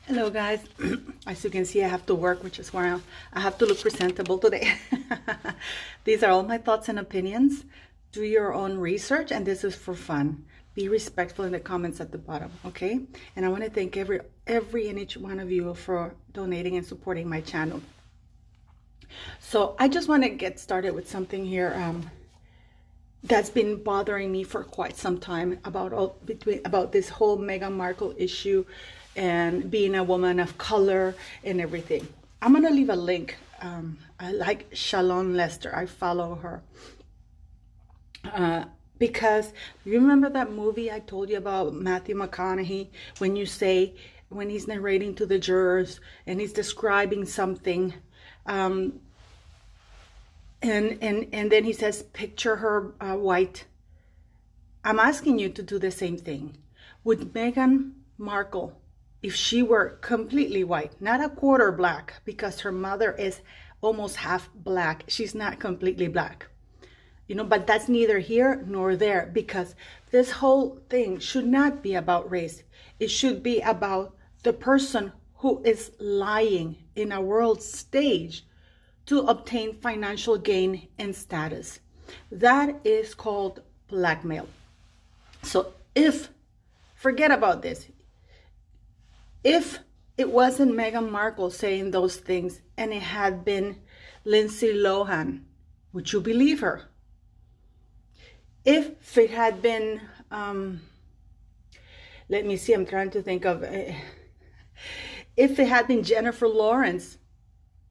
Hello guys. As you can see, I have to work, which is why I have to look presentable today. These are all my thoughts and opinions. Do your own research, and this is for fun. Be respectful in the comments at the bottom, okay? And I want to thank every and each one of you for donating and supporting my channel. So I just want to get started with something here that's been bothering me for quite some time about this whole Meghan Markle issue and being a woman of color and everything. I'm gonna leave a link. I like Shallon Lester. I follow her because you remember that movie I told you about, Matthew McConaughey, when he's narrating to the jurors and he's describing something, and then he says, picture her white. I'm asking you to do the same thing. Would Meghan Markle, if she were completely white, not a quarter black, because her mother is almost half black, she's not completely black, but that's neither here nor there, because this whole thing should not be about race. It should be about the person who is lying in a world stage to obtain financial gain and status. That is called blackmail. So forget about this. If it wasn't Meghan Markle saying those things and it had been Lindsay Lohan, would you believe her? If it had been, let me see, I'm trying to think of, if it had been Jennifer Lawrence,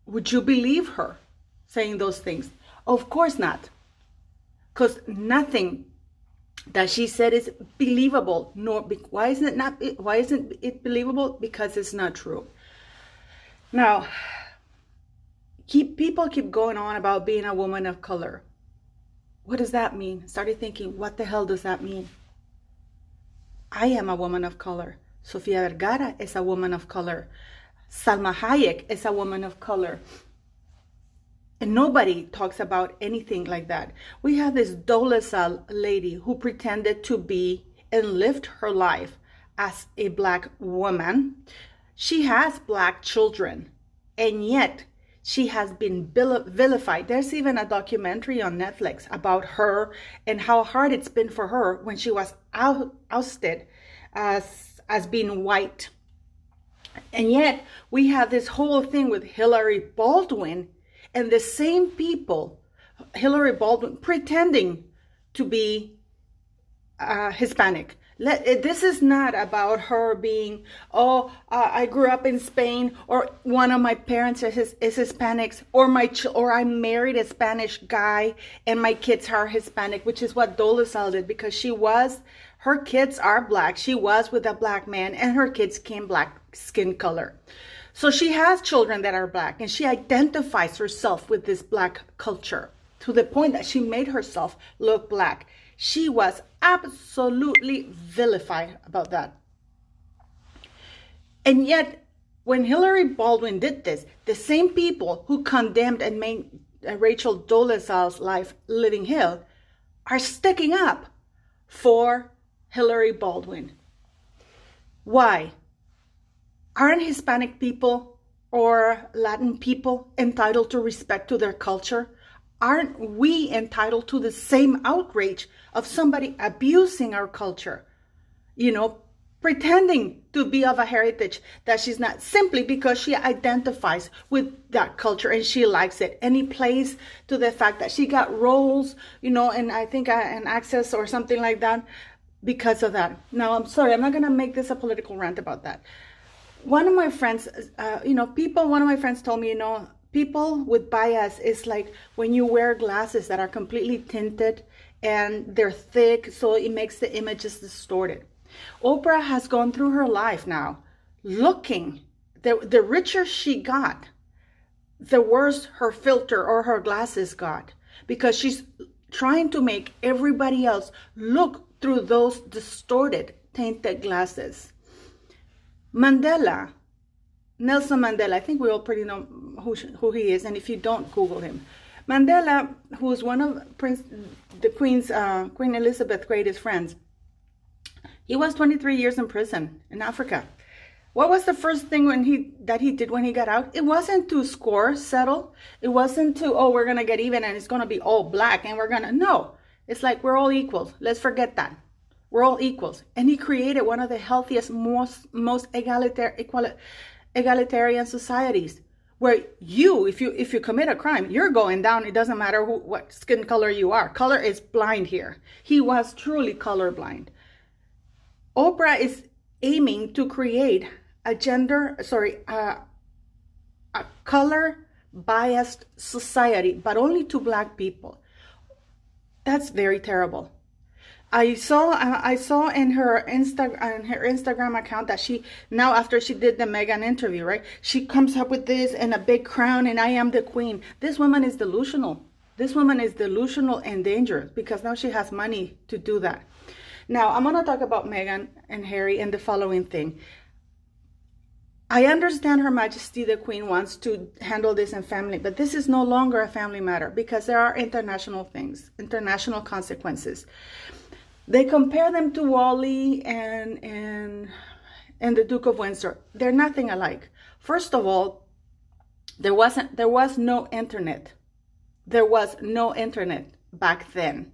would you believe her saying those things? Of course not. Because nothing that she said is believable. Why isn't it believable? Because it's not true. Now, people keep going on about being a woman of color. What does that mean? I started thinking, what the hell does that mean? I am a woman of color. Sofia Vergara is a woman of color. Salma Hayek is a woman of color. And nobody talks about anything like that. We have this Dolezal lady who pretended to be and lived her life as a black woman. She has black children, and yet she has been vilified. There's even a documentary on Netflix about her and how hard it's been for her when she was ousted as being white. And yet we have this whole thing with Hillary Baldwin, and the same people, Hillary Baldwin, pretending to be Hispanic. This is not about her being, I grew up in Spain, or one of my parents is Hispanics, or I married a Spanish guy and my kids are Hispanic, which is what Dolezal did, because her kids are black. She was with a black man and her kids came black skin color. So she has children that are black, and she identifies herself with this black culture to the point that she made herself look black. She was absolutely vilified about that. And yet, when Hillary Baldwin did this, the same people who condemned and made Rachel Dolezal's life living hell are sticking up for Hillary Baldwin. Why? Aren't Hispanic people or Latin people entitled to respect to their culture? Aren't we entitled to the same outrage of somebody abusing our culture? Pretending to be of a heritage that she's not, simply because she identifies with that culture and she likes it. And he plays to the fact that she got roles, and I think an access or something like that because of that. Now, I'm sorry, I'm not going to make this a political rant about that. One of my friends, one of my friends told me, people with bias is like when you wear glasses that are completely tinted and they're thick, so it makes the images distorted. Oprah has gone through her life now looking, the richer she got, the worse her filter or her glasses got, because she's trying to make everybody else look through those distorted, tinted glasses. Nelson Mandela, I think we all pretty know who he is, and if you don't, Google him. Mandela, who was one of Queen Elizabeth's greatest friends, he was 23 years in prison in Africa. What was the first thing that he did when he got out? It wasn't to settle. It wasn't to, oh, we're going to get even and it's going to be all black and we're going to, no. It's like, we're all equals. Let's forget that. We're all equals. And he created one of the healthiest, most egalitarian societies, where if you commit a crime, you're going down. It doesn't matter what skin color you are. Color is blind here. He was truly colorblind. Oprah is aiming to create a color biased society, but only to black people. That's very terrible. I saw in her Instagram account that she, now after she did the Meghan interview, right? She comes up with this and a big crown and I am the queen. This woman is delusional. This woman is delusional and dangerous because now she has money to do that. Now, I'm going to talk about Meghan and Harry and the following thing. I understand Her Majesty the Queen wants to handle this in family, but this is no longer a family matter because there are international things, international consequences. They compare them to Wally and the Duke of Windsor. They're nothing alike. First of all, there was no internet. There was no internet back then.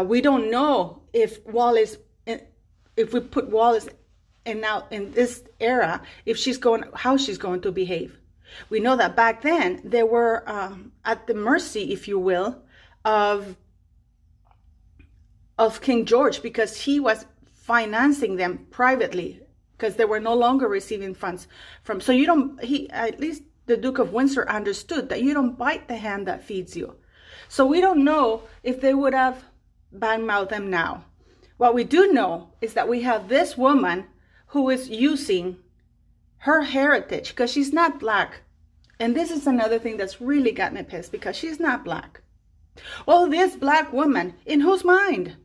We don't know if we put Wallace now in this era, how she's going to behave. We know that back then they were at the mercy, if you will, of King George, because he was financing them privately because they were no longer receiving funds from. So at least the Duke of Windsor understood that you don't bite the hand that feeds you. So we don't know if they would have badmouthed them now. What we do know is that we have this woman who is using her heritage because she's not black. And this is another thing that's really got me pissed, because she's not black. Well, this black woman, in whose mind?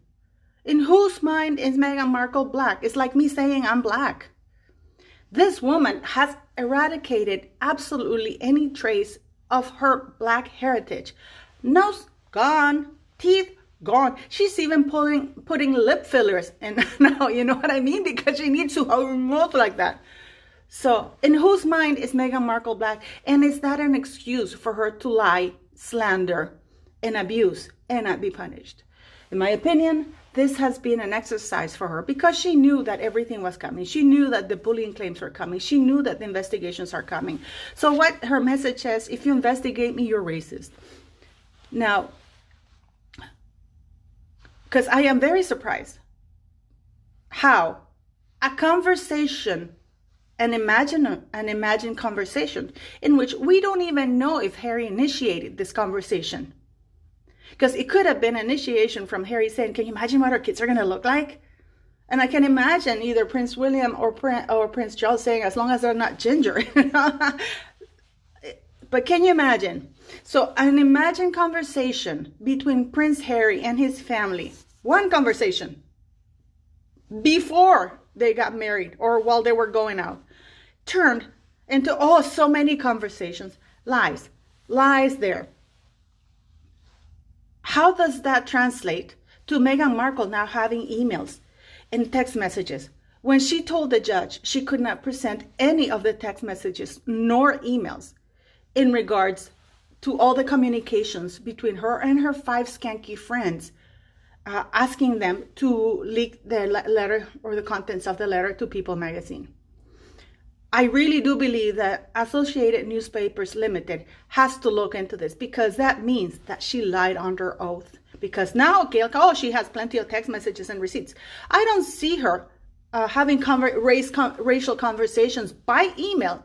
In whose mind is Meghan Markle black? It's like me saying I'm black. This woman has eradicated absolutely any trace of her black heritage. Nose gone, teeth gone. She's even putting lip fillers in now, you know what I mean? Because she needs to hold her mouth like that. So in whose mind is Meghan Markle black? And is that an excuse for her to lie, slander, and abuse and not be punished? In my opinion, this has been an exercise for her because she knew that everything was coming. She knew that the bullying claims were coming. She knew that the investigations are coming. So what her message says, if you investigate me, you're racist. Now, because I am very surprised how a conversation, an imagined conversation in which we don't even know if Harry initiated this conversation. Because it could have been initiation from Harry saying, can you imagine what our kids are going to look like? And I can imagine either Prince William or Prince Charles saying, as long as they're not ginger. But can you imagine? So an imagined conversation between Prince Harry and his family, one conversation before they got married or while they were going out, turned into, so many conversations. Lies there. How does that translate to Meghan Markle now having emails and text messages when she told the judge she could not present any of the text messages nor emails in regards to all the communications between her and her 5 skanky friends, asking them to leak their letter or the contents of the letter to People magazine? I really do believe that Associated Newspapers Limited has to look into this, because that means that she lied under oath. Because now, Gail, she has plenty of text messages and receipts. I don't see her having racial conversations by email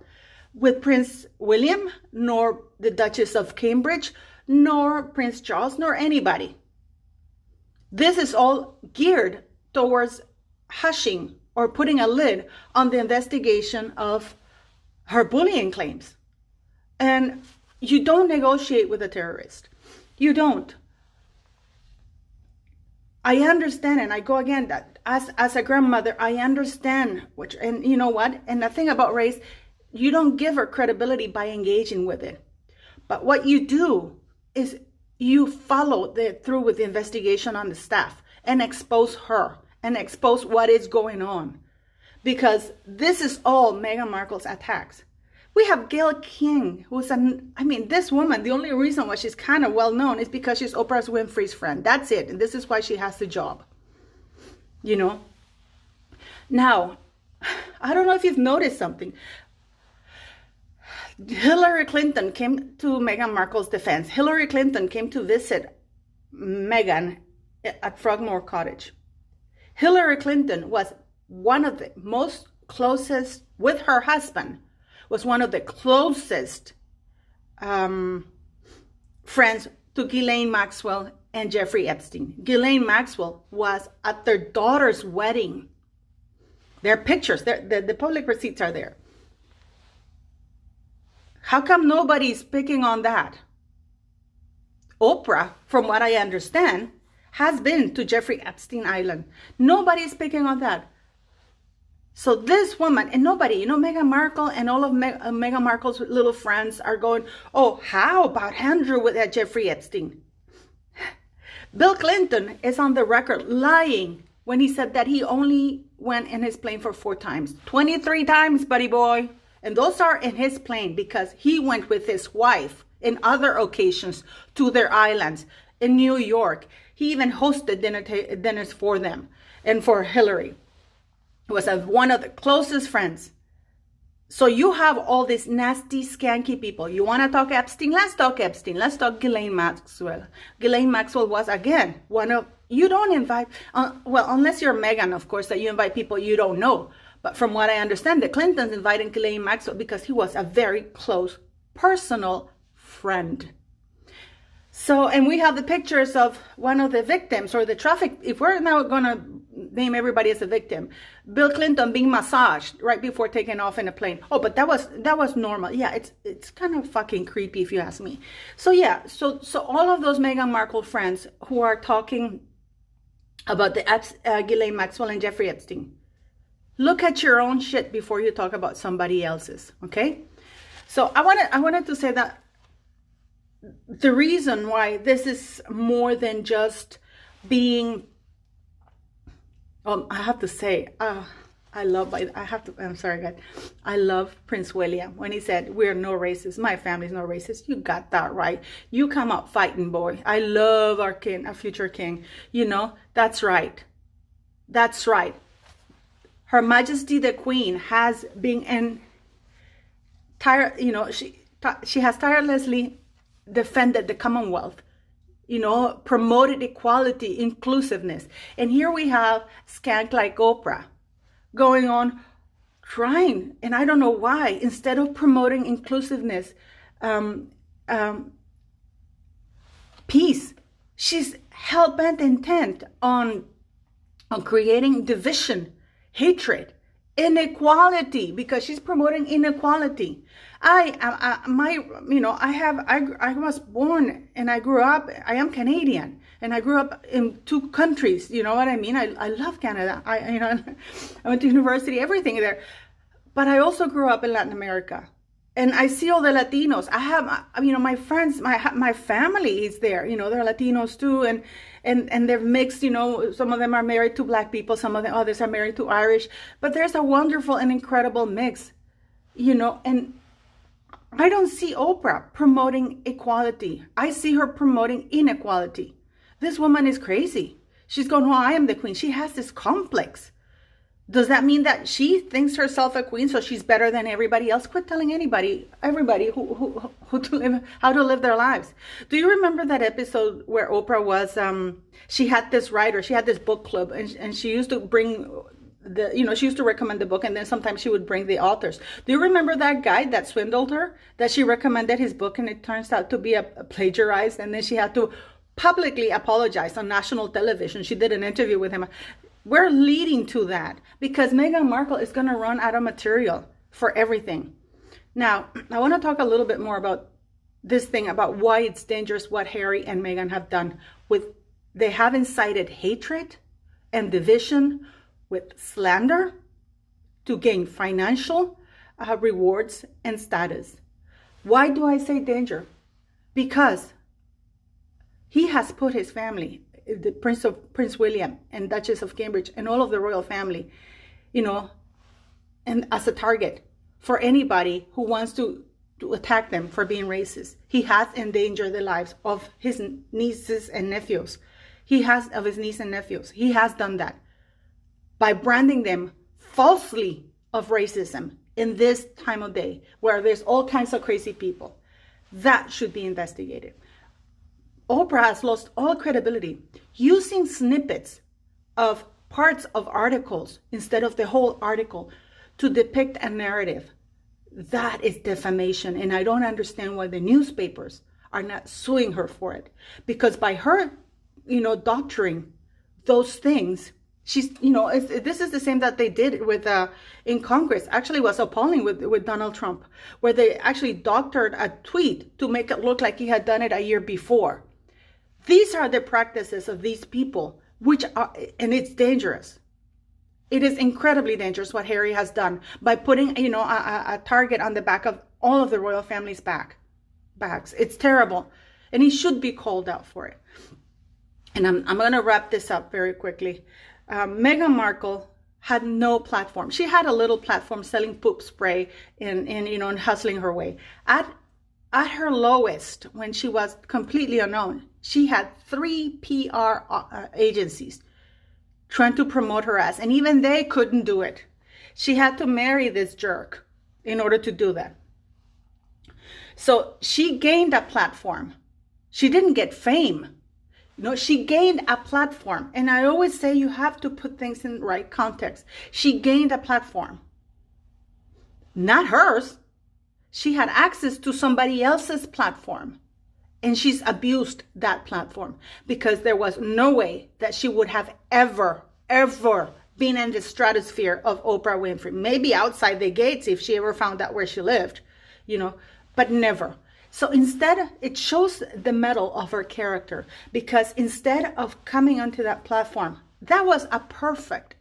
with Prince William, nor the Duchess of Cambridge, nor Prince Charles, nor anybody. This is all geared towards hushing or putting a lid on the investigation of her bullying claims. And you don't negotiate with a terrorist. You don't. I understand, and I go again, that as a grandmother, I understand, and you know what? And the thing about race, you don't give her credibility by engaging with it. But what you do is you follow through with the investigation on the staff and expose her and expose what is going on. because this is all Meghan Markle's attacks. We have Gayle King, who's this woman, the only reason why she's kind of well known is because she's Oprah Winfrey's friend. That's it. And this is why she has the job. You know? Now, I don't know if you've noticed something. Hillary Clinton came to Meghan Markle's defense. Hillary Clinton came to visit Meghan at Frogmore Cottage. Hillary Clinton was one of the most closest, with her husband, was one of the closest friends to Ghislaine Maxwell and Jeffrey Epstein. Ghislaine Maxwell was at their daughter's wedding. There are pictures, the public receipts are there. How come nobody's picking on that? Oprah, from what I understand, has been to Jeffrey Epstein Island. Nobody's picking on that. So this woman, and nobody, Meghan Markle and all of Meghan Markle's little friends are going, oh, how about Andrew with that Jeffrey Epstein? Bill Clinton is on the record lying when he said that he only went in his plane for 4 times. 23 times, buddy boy. And those are in his plane because he went with his wife in other occasions to their islands in New York. He even hosted dinners for them and for Hillary. He was one of the closest friends. So you have all these nasty, skanky people. You want to talk Epstein? Let's talk Epstein. Let's talk Ghislaine Maxwell. Ghislaine Maxwell was, again, one of... You don't invite... well, unless you're Meghan, of course, that you invite people you don't know. But from what I understand, the Clintons invited Ghislaine Maxwell because he was a very close, personal friend. So, and we have the pictures of one of the victims or the traffic. If we're now going to name everybody as a victim, Bill Clinton being massaged right before taking off in a plane. Oh, but that was normal. Yeah, it's kind of fucking creepy if you ask me. So yeah, so all of those Meghan Markle friends who are talking about the Ghislaine Maxwell and Jeffrey Epstein, look at your own shit before you talk about somebody else's. Okay, so I wanted to say that the reason why this is more than just being, I have to say, I'm sorry, God. I love Prince William when he said, we're no racist. My family's no racist. You got that right. You come out fighting, boy. I love our king, our future king. That's right. That's right. Her Majesty the Queen has been she has tirelessly defended the Commonwealth, promoted equality, inclusiveness. And here we have skank like Oprah going on trying, and I don't know why, instead of promoting inclusiveness, peace, she's hell-bent intent on creating division, hatred, inequality, because she's promoting inequality. I was born and I grew up, I am Canadian, and I grew up in 2 countries, you know what I mean? I love Canada. I went to university, everything there. But I also grew up in Latin America. And I see all the Latinos. I have, my friends, my family is there. They're Latinos too, and they're mixed. Some of them are married to Black people, some of the others are married to Irish. But there's a wonderful and incredible mix, And I don't see Oprah promoting equality. I see her promoting inequality. This woman is crazy. She's going, oh, I am the queen. She has this complex. Does that mean that she thinks herself a queen, so she's better than everybody else? Quit telling everybody how to live their lives. Do you remember that episode where Oprah was, she had this writer, she had this book club, and she used to bring she used to recommend the book, and then sometimes she would bring the authors. Do you remember that guy that swindled her, that she recommended his book, and it turns out to be a plagiarized, and then she had to publicly apologize on national television? She did an interview with him. We're leading to that because Meghan Markle is going to run out of material for everything. Now, I want to talk a little bit more about this thing, about why it's dangerous what Harry and Meghan have done. They have incited hatred and division with slander to gain financial rewards and status. Why do I say danger? Because he has put his family, the Prince William and Duchess of Cambridge and all of the royal family, and as a target for anybody who wants to attack them for being racist. He has endangered the lives of his nieces and nephews. He has done that by branding them falsely of racism in this time of day where there's all kinds of crazy people. That should be investigated. Oprah has lost all credibility using snippets of parts of articles instead of the whole article to depict a narrative. That is defamation, and I don't understand why the newspapers are not suing her for it. Because by her, doctoring those things, she's, this is the same that they did with in Congress. Actually, was appalling with Donald Trump, where they actually doctored a tweet to make it look like he had done it a year before. These are the practices of these people, and it's dangerous. It is incredibly dangerous what Harry has done by putting, a target on the back of all of the royal family's backs. It's terrible, and he should be called out for it. And I'm going to wrap this up very quickly. Meghan Markle had no platform. She had a little platform selling poop spray and hustling her way. At her lowest, when she was completely unknown, she had 3 PR agencies trying to promote her ass, and even they couldn't do it. She had to marry this jerk in order to do that. So she gained a platform. She didn't get fame. She gained a platform. And I always say you have to put things in the right context. She gained a platform. Not hers. She had access to somebody else's platform. And she's abused that platform because there was no way that she would have ever been in the stratosphere of Oprah Winfrey. Maybe outside the gates if she ever found out where she lived, but never. So instead, it shows the mettle of her character, because instead of coming onto that platform, that was a perfect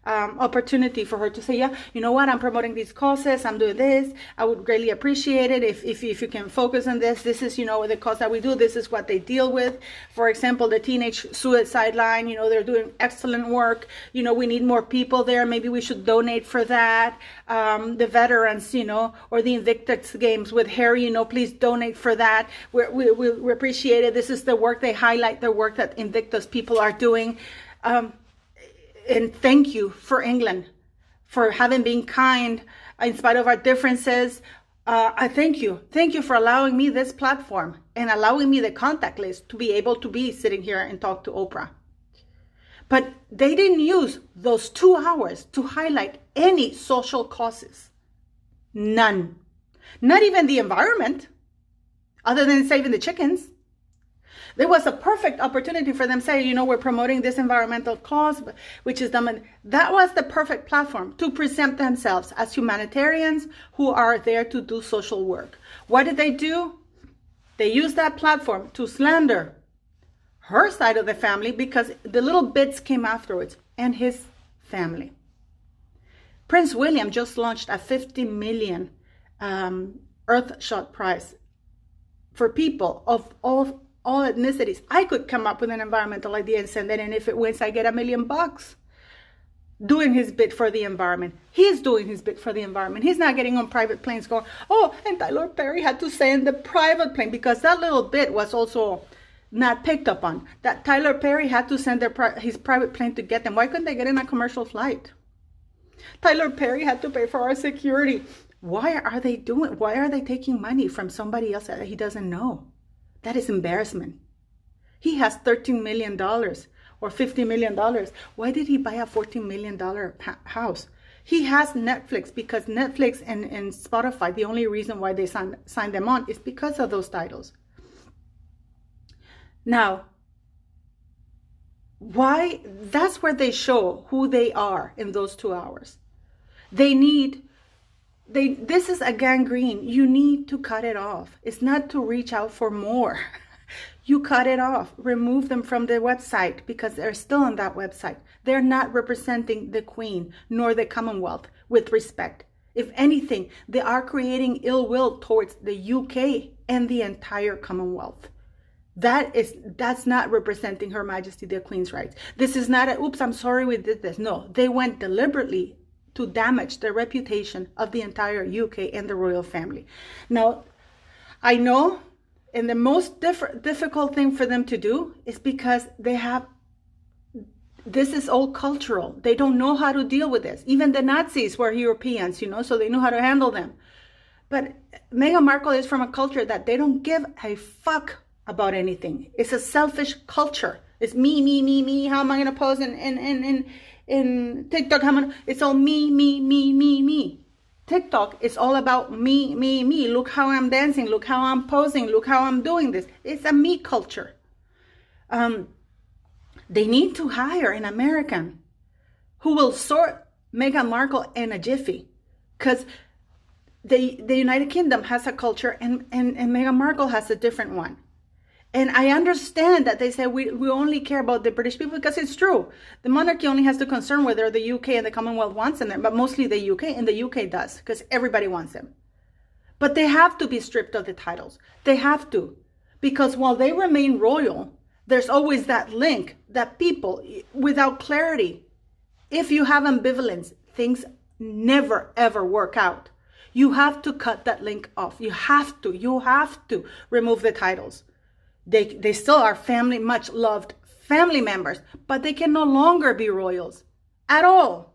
opportunity for her to say, yeah, you know what, I'm promoting these causes, I'm doing this, I would greatly appreciate it if you can focus on this. This is, the cause that we do, this is what they deal with. For example, the teenage suicide line, they're doing excellent work. We need more people there, maybe we should donate for that. The veterans, or the Invictus games with Harry, please donate for that. We appreciate it. This is the work, they highlight the work that Invictus people are doing. And thank you for England for having been kind in spite of our differences. I thank you. Thank you for allowing me this platform and allowing me the contact list to be able to be sitting here and talk to Oprah. But they didn't use those 2 hours to highlight any social causes. None. Not even the environment, other than saving the chickens. There was a perfect opportunity for them to say, we're promoting this environmental cause, which is dumb. And that was the perfect platform to present themselves as humanitarians who are there to do social work. What did they do? They used that platform to slander her side of the family, because the little bits came afterwards, and his family. Prince William just launched a $50 million Earthshot prize for people of all ethnicities. I could come up with an environmental idea and send it, and if it wins, I get $1 million. Doing his bit for the environment. He's doing his bit for the environment. He's not getting on private planes going, oh, and Tyler Perry had to send the private plane, because that little bit was also not picked up on. That Tyler Perry had to send his private plane to get them. Why couldn't they get in a commercial flight? Tyler Perry had to pay for our security. Why are they taking money from somebody else that he doesn't know? That is embarrassment. He has $13 million or $50 million. Why did he buy a $14 million house? He has Netflix, because Netflix and Spotify, the only reason why they signed them on is because of those titles. Now, why? That's where they show who they are in those 2 hours. This is a gangrene. You need to cut it off. It's not to reach out for more. You cut it off. Remove them from the website, because they're still on that website. They're not representing the Queen nor the Commonwealth with respect. If anything, they are creating ill will towards the UK and the entire Commonwealth. That's not representing Her Majesty the Queen's rights. This is not oops, I'm sorry we did this. No, they went deliberately to damage the reputation of the entire UK and the royal family. Now, I know, and the most difficult thing for them to do is because this is all cultural. They don't know how to deal with this. Even the Nazis were Europeans, so they knew how to handle them. But Meghan Markle is from a culture that they don't give a fuck about anything. It's a selfish culture. It's me. How am I going to pose in TikTok? It's all me. TikTok is all about me. Look how I'm dancing. Look how I'm posing. Look how I'm doing this. It's a me culture. They need to hire an American who will sort Meghan Markle in a jiffy, because the United Kingdom has a culture and Meghan Markle has a different one. And I understand that they say we only care about the British people, because it's true. The monarchy only has to concern whether the UK and the Commonwealth wants them there, but mostly the UK, and the UK does, because everybody wants them. But they have to be stripped of the titles. They have to. Because while they remain royal, there's always that link that people, without clarity, if you have ambivalence, things never, ever work out. You have to cut that link off. You have to remove the titles. They still are family, much loved family members, but they can no longer be royals at all.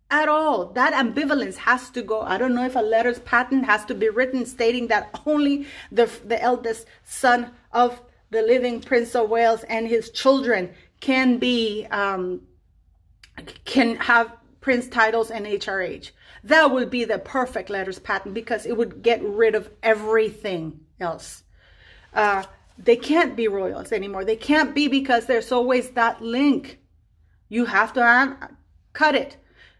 That ambivalence has to go. I don't know if a letters patent has to be written stating that only the eldest son of the living Prince of Wales and his children can have prince titles and HRH. That would be the perfect letters patent, because it would get rid of everything else. They can't be royals anymore. They can't be, because there's always that link. You have to cut it.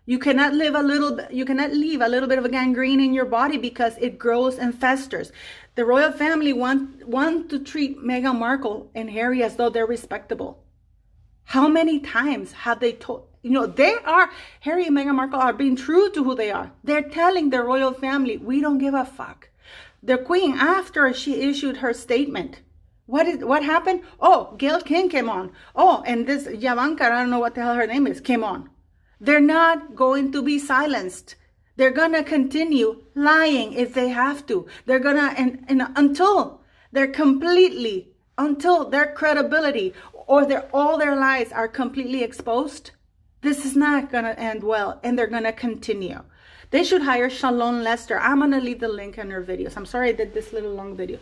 You cannot leave a little bit of a gangrene in your body, because it grows and festers. The royal family want to treat Meghan Markle and Harry as though they're respectable. How many times have they told, Harry and Meghan Markle are being true to who they are. They're telling the royal family, we don't give a fuck. The queen, after she issued her statement, what happened? Oh, Gayle King came on. Oh, and this Yavanka, I don't know what the hell her name is, came on. They're not going to be silenced. They're going to continue lying if they have to. They're going to, and until their credibility or all their lies are completely exposed, this is not going to end well, and they're going to continue. They should hire Shallon Lester. I'm going to leave the link in her videos. I'm sorry I did this little long video.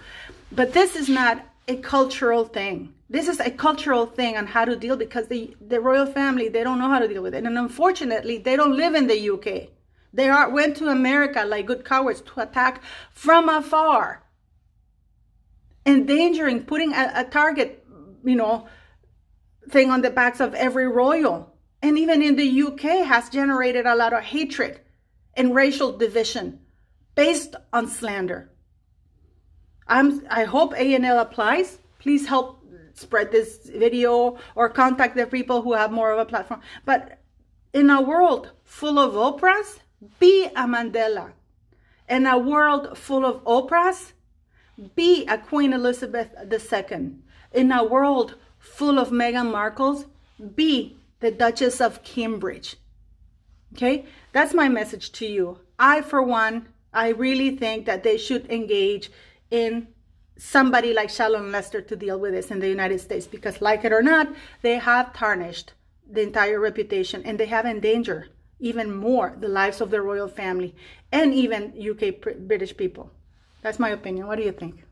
But this is not a cultural thing. This is a cultural thing on how to deal, because the royal family, they don't know how to deal with it. And unfortunately, they don't live in the UK. They went to America like good cowards to attack from afar, endangering, putting a target, thing on the backs of every royal. And even in the UK has generated a lot of hatred and racial division based on slander. I hope A&L applies. Please help spread this video or contact the people who have more of a platform. But in a world full of Oprahs, be a Mandela. In a world full of Oprahs, be a Queen Elizabeth II. In a world full of Meghan Markles, be the Duchess of Cambridge. Okay? That's my message to you. For one, I really think that they should engage in somebody like Shallon Lester to deal with this in the United States, because like it or not, they have tarnished the entire reputation, and they have endangered even more the lives of the royal family and even UK British people. That's my opinion. What do you think?